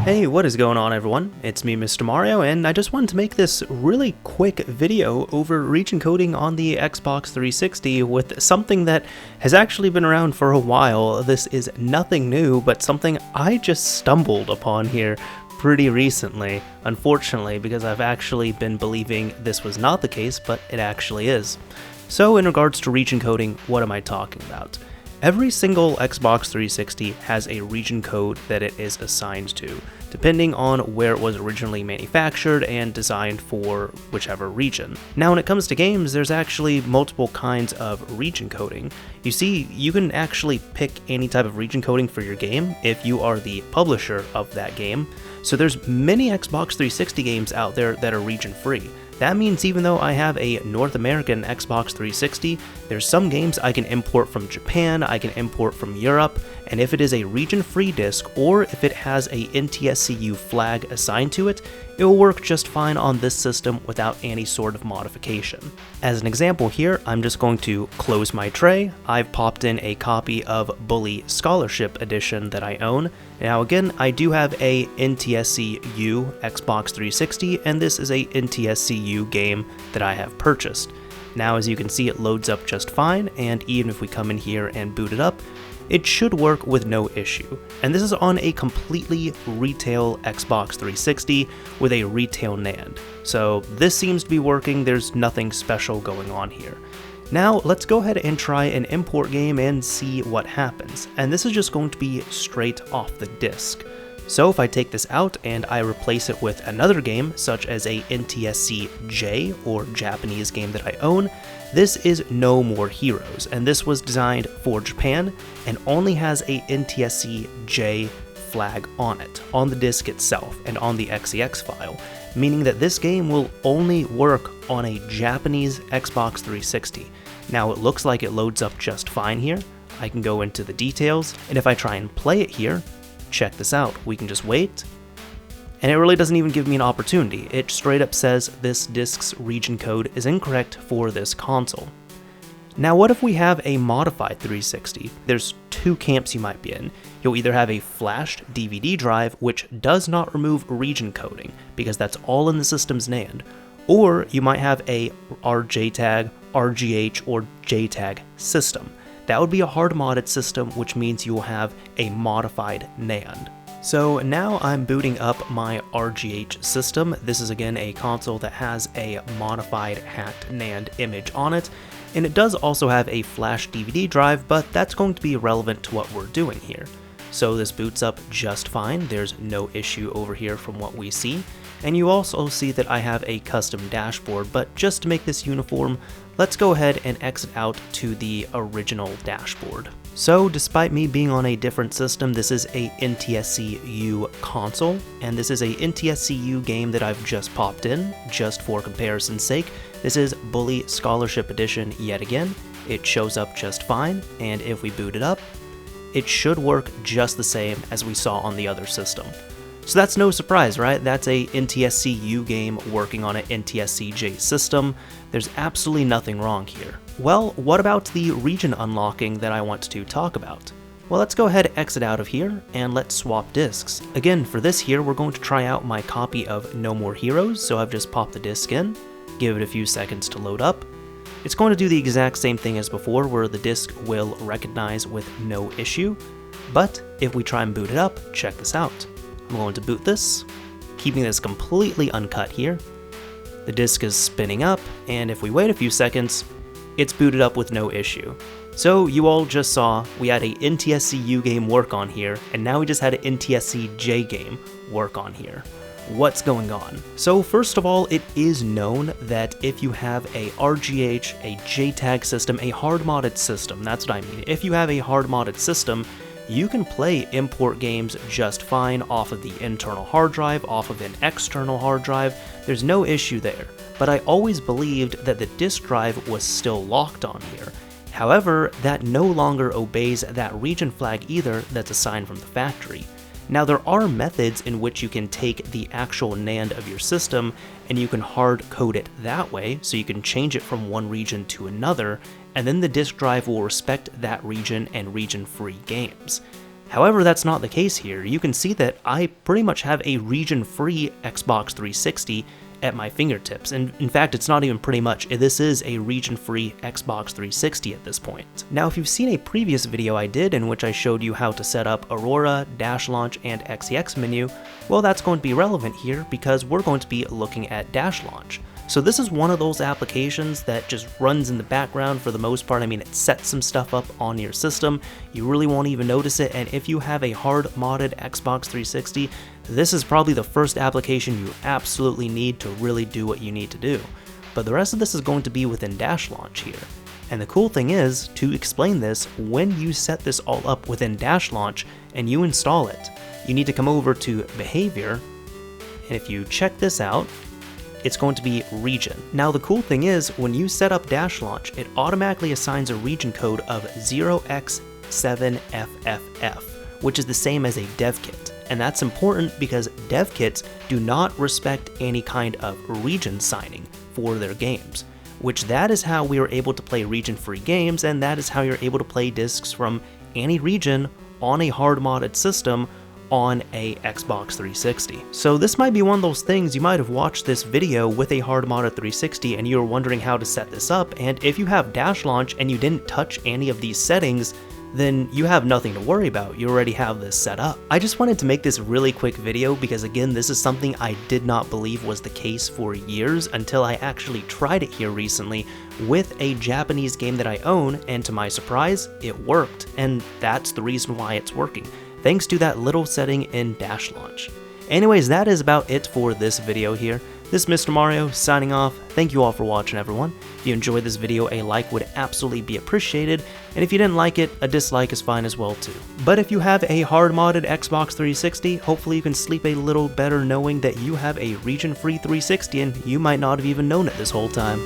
Hey, what is going on everyone? It's me, Mr. Mario, and I just wanted to make this really quick video over region coding on the Xbox 360 with something that has actually been around for a while. This is nothing new, but something I just stumbled upon here pretty recently, unfortunately, because I've actually been believing this was not the case, but it actually is. So in regards to region coding, what am I talking about? Every single Xbox 360 has a region code that it is assigned to, depending on where it was originally manufactured and designed for whichever region. Now when it comes to games, there's actually multiple kinds of region coding. You see, you can actually pick any type of region coding for your game if you are the publisher of that game. So there's many Xbox 360 games out there that are region free. That means even though I have a North American Xbox 360, there's some games I can import from Japan, I can import from Europe, and if it is a region-free disc or if it has a NTSCU flag assigned to it, it will work just fine on this system without any sort of modification. As an example here, I'm just going to close my tray. I've popped in a copy of Bully Scholarship Edition that I own. Now again, I do have a NTSCU Xbox 360, and this is a NTSCU game that I have purchased. Now as you can see, it loads up just fine, and even if we come in here and boot it up, it should work with no issue. And this is on a completely retail Xbox 360 with a retail NAND. So this seems to be working, there's nothing special going on here. Now let's go ahead and try an import game and see what happens. And this is just going to be straight off the disc. So if I take this out and I replace it with another game, such as a NTSC-J or Japanese game that I own, this is No More Heroes, and this was designed for Japan and only has a NTSC-J flag on it, on the disc itself and on the XEX file, meaning that this game will only work on a Japanese Xbox 360. Now it looks like it loads up just fine here. I can go into the details, and if I try and play it here, check this out, we can just wait, and it really doesn't even give me an opportunity. It straight up says this disk's region code is incorrect for this console. Now what if we have a modified 360? There's two camps you might be in. You'll either have a flashed DVD drive which does not remove region coding because that's all in the system's NAND, or you might have a JTAG, RGH, or JTAG system. That would be a hard-modded system, which means you will have a modified NAND. So now I'm booting up my RGH system. This is again a console that has a modified hacked NAND image on it, and it does also have a flash DVD drive, but that's going to be irrelevant to what we're doing here. So this boots up just fine, there's no issue over here from what we see, and you also see that I have a custom dashboard, but just to make this uniform, let's go ahead and exit out to the original dashboard. So despite me being on a different system, this is a NTSCU console, and this is a NTSCU game that I've just popped in, just for comparison's sake. This is Bully Scholarship Edition yet again. It shows up just fine, and if we boot it up, it should work just the same as we saw on the other system. So that's no surprise, right? That's a NTSCU game working on an NTSC-J system. There's absolutely nothing wrong here. Well, what about the region unlocking that I want to talk about? Well, let's go ahead and exit out of here, and let's swap discs. Again, for this here, we're going to try out my copy of No More Heroes, so I've just popped the disc in, give it a few seconds to load up. It's going to do the exact same thing as before, where the disc will recognize with no issue, but if we try and boot it up, check this out. I'm going to boot this, keeping this completely uncut here. The disc is spinning up, and if we wait a few seconds, it's booted up with no issue. So you all just saw we had a NTSCU game work on here, and now we just had an NTSC-J game work on here. What's going on? So first of all, it is known that if you have a RGH, a JTAG system, a hard-modded system, that's what I mean. If you have a hard-modded system, you can play import games just fine off of the internal hard drive, off of an external hard drive. There's no issue there. But I always believed that the disk drive was still locked on here. However, that no longer obeys that region flag either that's assigned from the factory. Now there are methods in which you can take the actual NAND of your system and you can hard code it that way, so you can change it from one region to another, and then the disk drive will respect that region and region-free games. However, that's not the case here. You can see that I pretty much have a region-free Xbox 360 at my fingertips, and in fact it's not even pretty much, this is a region-free Xbox 360 at this point. Now if you've seen a previous video I did in which I showed you how to set up Aurora, Dash Launch, and XEX menu, well that's going to be relevant here because we're going to be looking at Dash Launch. So this is one of those applications that just runs in the background for the most part. I mean, it sets some stuff up on your system, you really won't even notice it, and if you have a hard-modded Xbox 360, this is probably the first application you absolutely need to really do what you need to do. But the rest of this is going to be within Dash Launch here. And the cool thing is, to explain this, when you set this all up within Dash Launch and you install it, you need to come over to Behavior, and if you check this out, it's going to be region. Now the cool thing is, when you set up Dash Launch, it automatically assigns a region code of 0x7FFF, which is the same as a dev kit. And that's important because dev kits do not respect any kind of region signing for their games, which that is how we are able to play region-free games, and that is how you're able to play discs from any region on a hard-modded system on a Xbox 360. So this might be one of those things, you might have watched this video with a hard-modded 360 and you're wondering how to set this up, and if you have Dash Launch and you didn't touch any of these settings, then you have nothing to worry about, you already have this set up. I just wanted to make this really quick video because again, this is something I did not believe was the case for years until I actually tried it here recently with a Japanese game that I own, and to my surprise, it worked, and that's the reason why it's working, thanks to that little setting in Dash Launch. Anyways, that is about it for this video here. This is Mr. Mario signing off. Thank you all for watching, everyone. If you enjoyed this video, a like would absolutely be appreciated, and if you didn't like it, a dislike is fine as well too. But if you have a hard-modded Xbox 360, hopefully you can sleep a little better knowing that you have a region-free 360 and you might not have even known it this whole time.